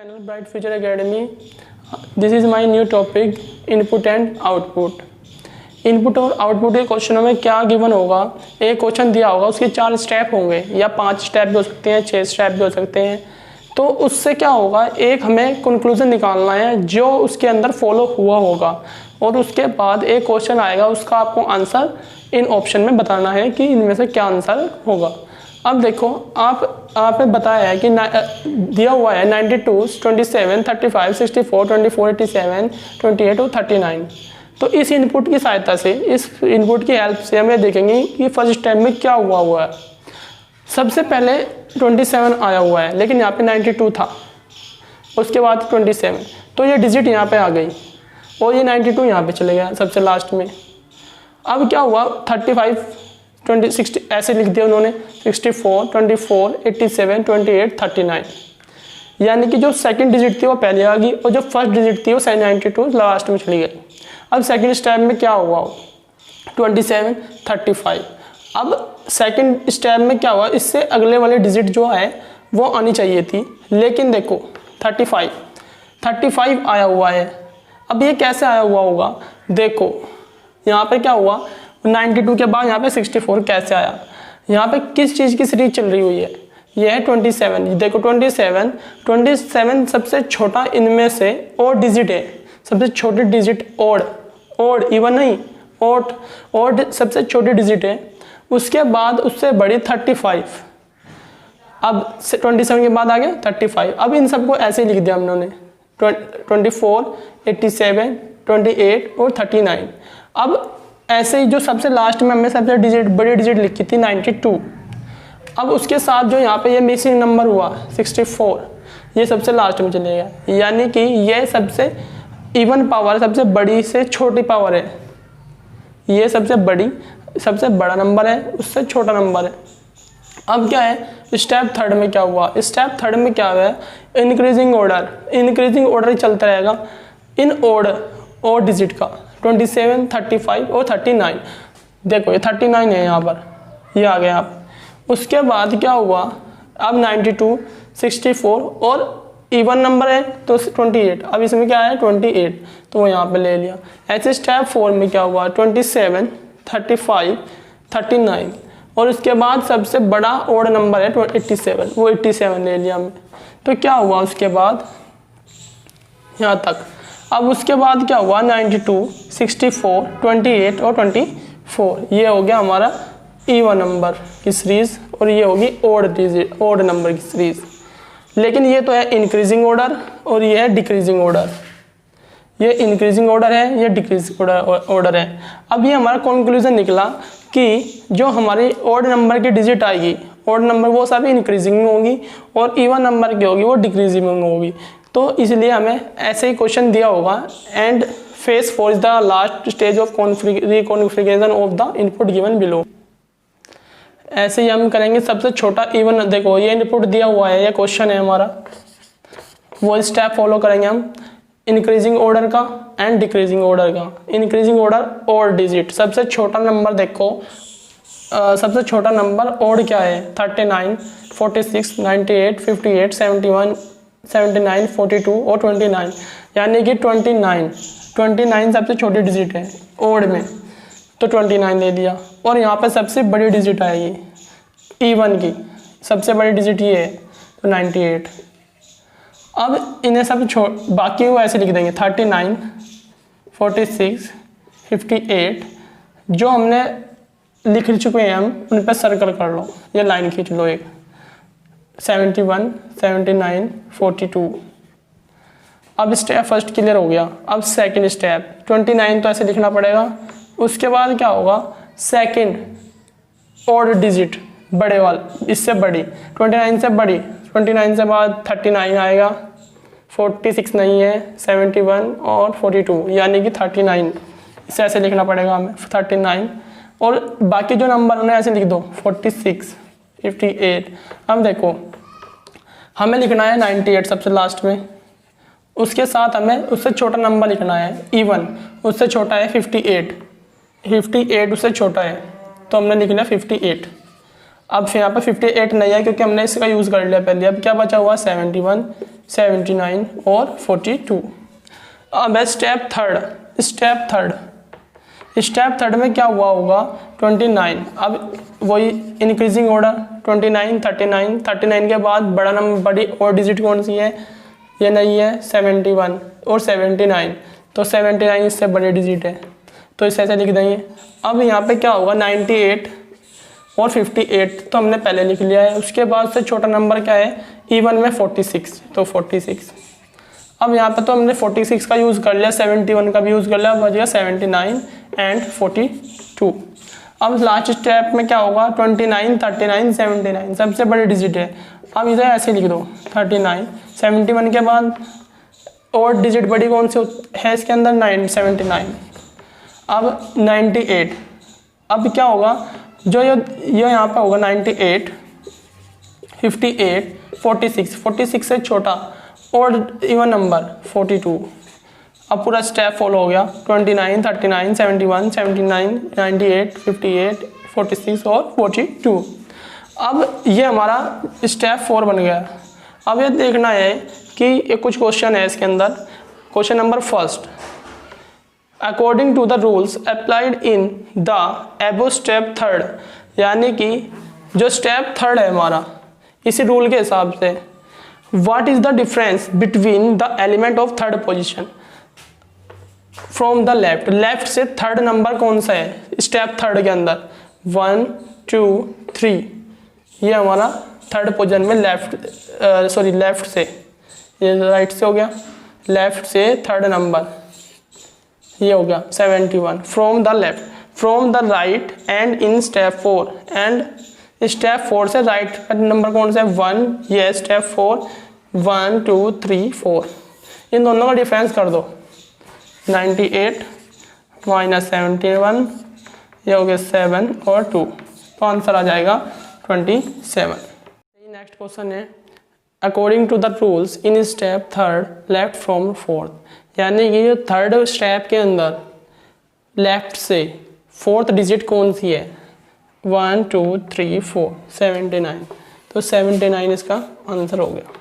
Channel Bright Future Academy. This is my new topic input and output. Input और output के क्वेश्चनों में क्या given होगा, एक क्वेश्चन दिया होगा, उसके 4 स्टेप होंगे या 5 स्टेप भी हो सकते हैं, 6 स्टेप भी हो सकते हैं। तो उससे क्या होगा, एक हमें कंक्लूजन निकालना है जो उसके अंदर फॉलो हुआ होगा और उसके बाद एक क्वेश्चन आएगा, उसका आपको आंसर इन ऑप्शन में बताना है कि इनमें से क्या आंसर होगा। अब देखो, आपने बताया है कि दिया हुआ है 92, 27, 35, 64, 24, 87, 28 और 39। तो इस इनपुट की सहायता से, इस इनपुट की हेल्प से हमें देखेंगे कि फर्स्ट स्टेप में क्या हुआ है। सबसे पहले 27 आया हुआ है, लेकिन यहाँ पे 92 था, उसके बाद 27, तो ये डिजिट यहाँ पे आ गई और ये 92 यहाँ पे चले गया सबसे लास्ट में। अब क्या हुआ, 35, 20, 60 ऐसे लिख दिया उन्होंने, 64, 24, 87, 28, 39। यानी कि जो सेकंड डिजिट थी वो पहले आ गई और जो फर्स्ट डिजिट थी वो 92 लास्ट में चली गई। अब सेकंड स्टेप में क्या हुआ, 27, 35। अब सेकंड स्टेप में क्या हुआ, इससे अगले वाले डिजिट जो है वो आनी चाहिए थी, लेकिन देखो 35 आया हुआ है। अब ये कैसे आया हुआ होगा, देखो यहाँ पे क्या हुआ, 92 के बाद यहाँ पे 64 कैसे आया, यहाँ पे किस चीज़ की सीरीज चल रही हुई है, ये है 27। देखो 27 सबसे छोटा इनमें से और डिजिट है, सबसे छोटी डिजिट ओड इवन नहीं, ओड सबसे छोटी डिजिट है। उसके बाद उससे बड़ी 35, अब 27 के बाद आ गया 35। अब इन सबको ऐसे लिख दिया हम लोगों ने, 24, 87, 28 और 39। अब ऐसे ही जो सबसे लास्ट में हमने सबसे बड़ी डिजिट लिखी थी 92, अब उसके साथ जो यहाँ पे ये मिसिंग नंबर हुआ 64, ये सबसे लास्ट में चलेगा। यानी कि ये सबसे इवन पावर, सबसे बड़ी से छोटी पावर है, ये सबसे बड़ा नंबर है, उससे छोटा नंबर है। अब क्या है, स्टेप थर्ड में क्या हुआ, स्टेप थर्ड में क्या हुआ है, इंक्रीजिंग ऑर्डर चलता रहेगा इन ओड डिजिट का, 27, 35 और 39। देखो ये 39 है यहाँ पर, ये आ गया आप। उसके बाद क्या हुआ, अब 92, 64 और इवन नंबर है तो 28। अब इसमें क्या है 28, तो वो यहाँ पे ले लिया। ऐसे स्टेप 4 में क्या हुआ, 27, 35, 39 और उसके बाद सबसे बड़ा ओड नंबर है 87, वो 87 ले लिया हमने। तो क्या हुआ उसके बाद यहाँ तक। अब उसके बाद क्या हुआ, 92, 64, 28 और 24, ये हो गया हमारा इवन नंबर की सीरीज और ये होगी ओड नंबर की सीरीज। लेकिन ये तो है इंक्रीजिंग ऑर्डर और ये है डिक्रीजिंग ऑर्डर, ये इंक्रीजिंग ऑर्डर है, ये डिक्रीजिंग ऑर्डर है। अब ये हमारा कंक्लूजन निकला कि जो हमारी ओड नंबर की डिजिट आएगी, ओड नंबर वो सब इंक्रीजिंग में होगी और इवन नंबर की होगी वो डिक्रीजिंग में होगी। तो इसलिए हमें ऐसे ही क्वेश्चन दिया होगा, and phase 4 is the last stage of reconfiguration of the input given below. ऐसे ही हम करेंगे सबसे छोटा इवन। देखो ये इनपुट दिया हुआ है, ये क्वेश्चन है हमारा, वो स्टेप फॉलो करेंगे हम इंक्रीजिंग ऑर्डर का एंड डिक्रीजिंग ऑर्डर का। इंक्रीजिंग ऑर्डर और डिजिट, सबसे छोटा नंबर देखो, सबसे छोटा नंबर ओड क्या है, 39, 46, 98, 58, 71, 79, 42 और 29। यानी कि 29 सबसे छोटी डिजिट है ओड में, तो 29 ले लिया। और यहाँ पे सबसे बड़ी डिजिट आएगी इवन की, सबसे बड़ी डिजिट ये है, तो 98। अब इन्हें सब बाकी वो ऐसे लिख देंगे, 39, 46, 58 जो हमने लिख चुके हैं हम, उन पर सर्कल कर लो, ये लाइन खींच लो एक, 71, 79, 42। अब स्टेप फर्स्ट क्लियर हो गया। अब सेकंड स्टेप 29 तो ऐसे लिखना पड़ेगा। उसके बाद क्या होगा, सेकंड ऑड डिजिट बड़े वाला, इससे बड़ी 29 से बड़ी, 29 से बाद 39 आएगा, 46 नहीं है, 71 और 42, यानी कि 39। इसे ऐसे लिखना पड़ेगा हमें, 39 और बाकी जो नंबर उन्हें ऐसे लिख दो, 46, 58। अब देखो हमें लिखना है 98 सबसे लास्ट में, उसके साथ हमें उससे छोटा नंबर लिखना है इवन, उससे छोटा है 58 उससे छोटा है, तो हमने लिख लिया 58। अब यहाँ पर 58 नहीं है क्योंकि हमने इसका यूज़ कर लिया पहले। अब क्या बचा हुआ, 71, 79 और 42। अब है स्टेप थर्ड में क्या हुआ होगा 29। अब वही इंक्रीजिंग ऑर्डर 29 39 के बाद बड़ा नंबर बड़ी और डिजिट कौन सी है, ये नहीं है 71 और 79, तो 79 इससे बड़ी डिजिट है, तो इसे ऐसे लिख देंगे। अब यहाँ पे क्या होगा 98 और 58 तो हमने पहले लिख लिया है। उसके बाद से छोटा नंबर क्या है इवन में 46, तो 46। अब यहाँ पे तो हमने 46 का यूज़ कर लिया, 71 का भी यूज़ कर लिया, बच गया 79 एंड 42। अब लास्ट स्टेप में क्या होगा 29 39 79 सबसे बड़ी डिजिट है। अब इसे ऐसे लिख दो 39 71 के बाद और डिजिट बड़ी कौन सी है इसके अंदर 79। अब 98, अब क्या होगा जो ये यहाँ पे होगा 98 58 46 से छोटा और इवन नंबर 42। अब पूरा स्टेप फॉलो हो गया 29 39 71 79 98 58 46 और 42। अब ये हमारा स्टेप 4 बन गया। अब ये देखना है कि ये कुछ क्वेश्चन है इसके अंदर। Question number first, according to the rules applied in the above step third, यानी कि जो स्टेप थर्ड है हमारा इसी रूल के हिसाब से what is the difference between the element of third position from the left से थर्ड नंबर कौन सा है स्टेप थर्ड के अंदर 1 2 3, ये हमारा थर्ड पोजीशन में लेफ्ट से, ये राइट से हो गया, लेफ्ट से थर्ड नंबर ये हो गया 71 from the left, from the right and in step 4, and step 4 से राइट का नंबर कौन सा है 1, ये स्टेप 4 1 2 3 4। इन दोनों का डिफरेंस कर दो 98 माइनस 71, ये हो गया 7 और 2, तो आंसर आ जाएगा 27। नेक्स्ट क्वेश्चन है according to the rules in step third left from fourth, यानी कि जो थर्ड स्टेप के अंदर लेफ्ट से फोर्थ डिजिट कौन सी है 1 2 3 4 79, तो 79 इसका आंसर हो गया।